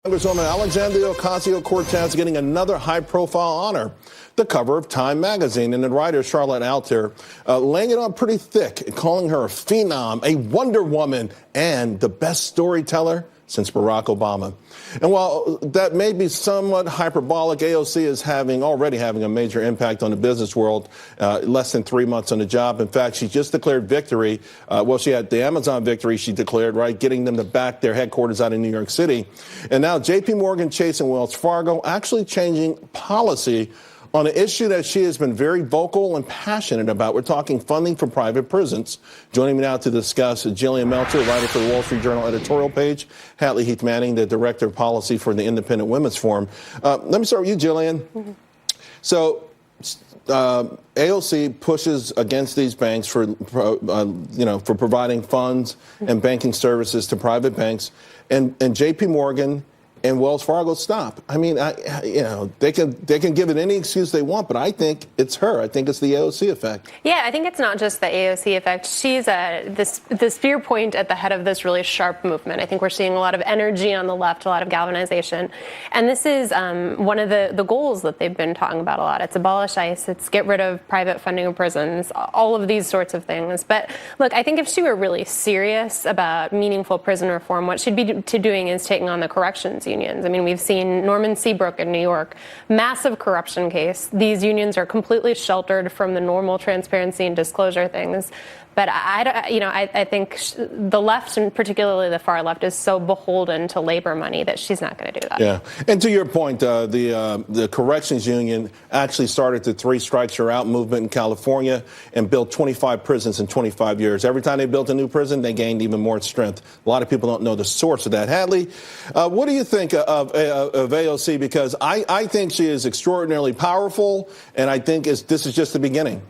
Congresswoman Alexandria Ocasio-Cortez getting another high-profile honor, the cover of Time magazine, and the writer Charlotte Alter laying it on pretty thick, calling her a phenom, a Wonder Woman, and the best storyteller since Barack Obama. And while that may be somewhat hyperbolic, AOC is already having a major impact on the business world, less than 3 months on the job. In fact, she just declared victory. She had the Amazon victory she declared, right, getting them to back their headquarters out in New York City. And now JP Morgan Chase and Wells Fargo actually changing policy on an issue that she has been very vocal and passionate about. We're talking funding for private prisons. Joining me now to discuss, Jillian Meltzer, writer for the Wall Street Journal editorial page, Hatley Heath Manning, the director of policy for the Independent Women's Forum. Let me start with you, Jillian. Mm-hmm. So AOC pushes against these banks for providing funds and banking services to private banks, and JP Morgan and Wells Fargo stop. I mean, they can give it any excuse they want, but I think it's her. I think it's the AOC effect. Yeah, I think it's not just the AOC effect. She's the spear point at the head of this really sharp movement. I think we're seeing a lot of energy on the left, a lot of galvanization. And this is one of the goals that they've been talking about a lot. It's abolish ICE. It's get rid of private funding of prisons, all of these sorts of things. But look, I think if she were really serious about meaningful prison reform, what she'd be doing is taking on the corrections unions. I mean, we've seen Norman Seabrook in New York, massive corruption case. These unions are completely sheltered from the normal transparency and disclosure things. But I think the left, and particularly the far left, is so beholden to labor money that she's not going to do that. Yeah. And to your point, the corrections union actually started the 3 strikes you're out movement in California and built 25 prisons in 25 years. Every time they built a new prison, they gained even more strength. A lot of people don't know the source of that. Hatley, what do you think of AOC? Because I think she is extraordinarily powerful, and I think this is just the beginning.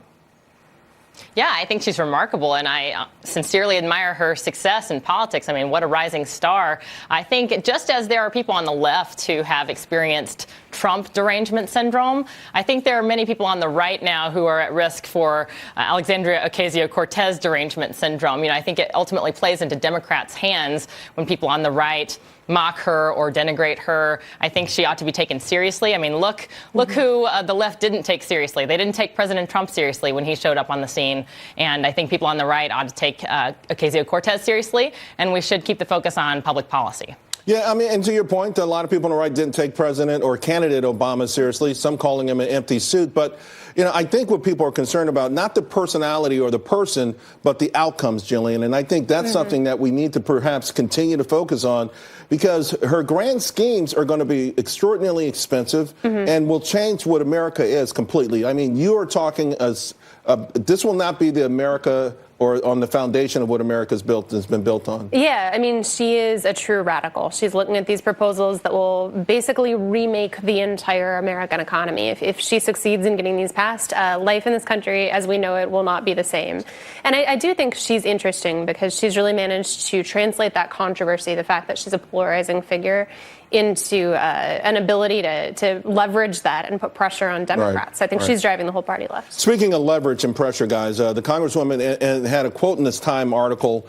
Yeah, I think she's remarkable, and I sincerely admire her success in politics. I mean, what a rising star. I think just as there are people on the left who have experienced Trump derangement syndrome, I think there are many people on the right now who are at risk for Alexandria Ocasio-Cortez derangement syndrome. I think it ultimately plays into Democrats' hands when people on the right mock her or denigrate her. I think she ought to be taken seriously. I mean, look who the left didn't take seriously. They didn't take President Trump seriously when he showed up on the scene. And I think people on the right ought to take Ocasio-Cortez seriously, and we should keep the focus on public policy. Yeah, I mean, and to your point, a lot of people on the right didn't take President or candidate Obama seriously, some calling him an empty suit. But, I think what people are concerned about, not the personality or the person, but the outcomes, Jillian. And I think that's something that we need to perhaps continue to focus on, because her grand schemes are going to be extraordinarily expensive and will change what America is completely. I mean, you are talking this will not be the America or on the foundation of what America's has been built on. Yeah, I mean, she is a true radical. She's looking at these proposals that will basically remake the entire American economy. If she succeeds in getting these passed, life in this country as we know it will not be the same. And I do think she's interesting because she's really managed to translate that controversy, the fact that she's a polarizing figure, into an ability to leverage that and put pressure on Democrats. I think she's driving the whole party left. Speaking of leverage and pressure, guys, the Congresswoman had a quote in this Time article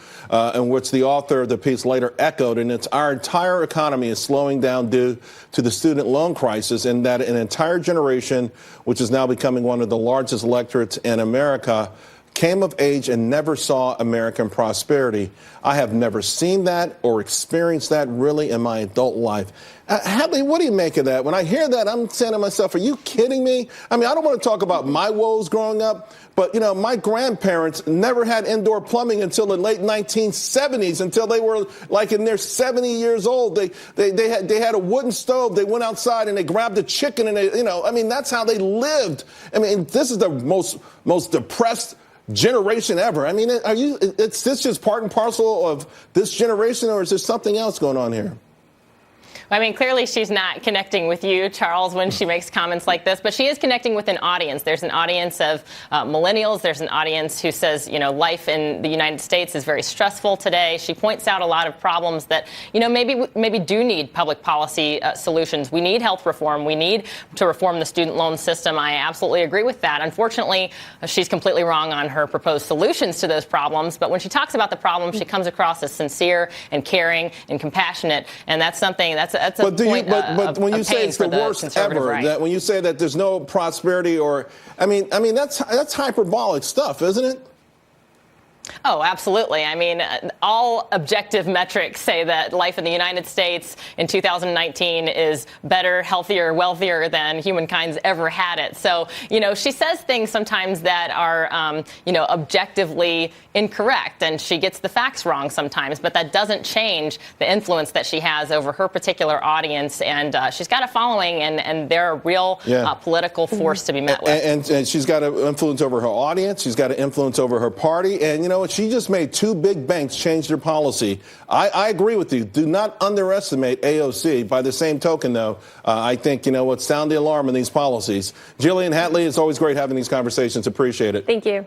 in which the author of the piece later echoed, and it's our entire economy is slowing down due to the student loan crisis, and that an entire generation, which is now becoming one of the largest electorates in America, came of age and never saw American prosperity. I have never seen that or experienced that really in my adult life. Hatley, what do you make of that? When I hear that, I'm saying to myself, are you kidding me? I mean, I don't want to talk about my woes growing up, but, my grandparents never had indoor plumbing until the late 1970s, until they were like in their 70 years old. They had a wooden stove. They went outside and they grabbed a chicken and that's how they lived. I mean, this is the most depressed generation ever. I mean, is this just part and parcel of this generation, or is there something else going on here? I mean, clearly she's not connecting with you, Charles, when she makes comments like this, but she is connecting with an audience. There's an audience of millennials. There's an audience who says, life in the United States is very stressful today. She points out a lot of problems that, maybe do need public policy solutions. We need health reform. We need to reform the student loan system. I absolutely agree with that. Unfortunately, she's completely wrong on her proposed solutions to those problems. But when she talks about the problem, she comes across as sincere and caring and compassionate. And that's something that's that's a point but when you say it's the worst ever, right. that when you say that there's no prosperity, or I mean that's hyperbolic stuff, isn't it? Oh, absolutely. I mean, all objective metrics say that life in the United States in 2019 is better, healthier, wealthier than humankind's ever had it. So, she says things sometimes that are, objectively incorrect, and she gets the facts wrong sometimes, but that doesn't change the influence that she has over her particular audience. And she's got a following, and they're a real political force to be met with. And she's got an influence over her audience. She's got an influence over her party. And you know what? She just made two big banks change their policy. I agree with you. Do not underestimate AOC. By the same token, though, I think, sound the alarm in these policies. Jillian Hatley, it's always great having these conversations. Appreciate it. Thank you.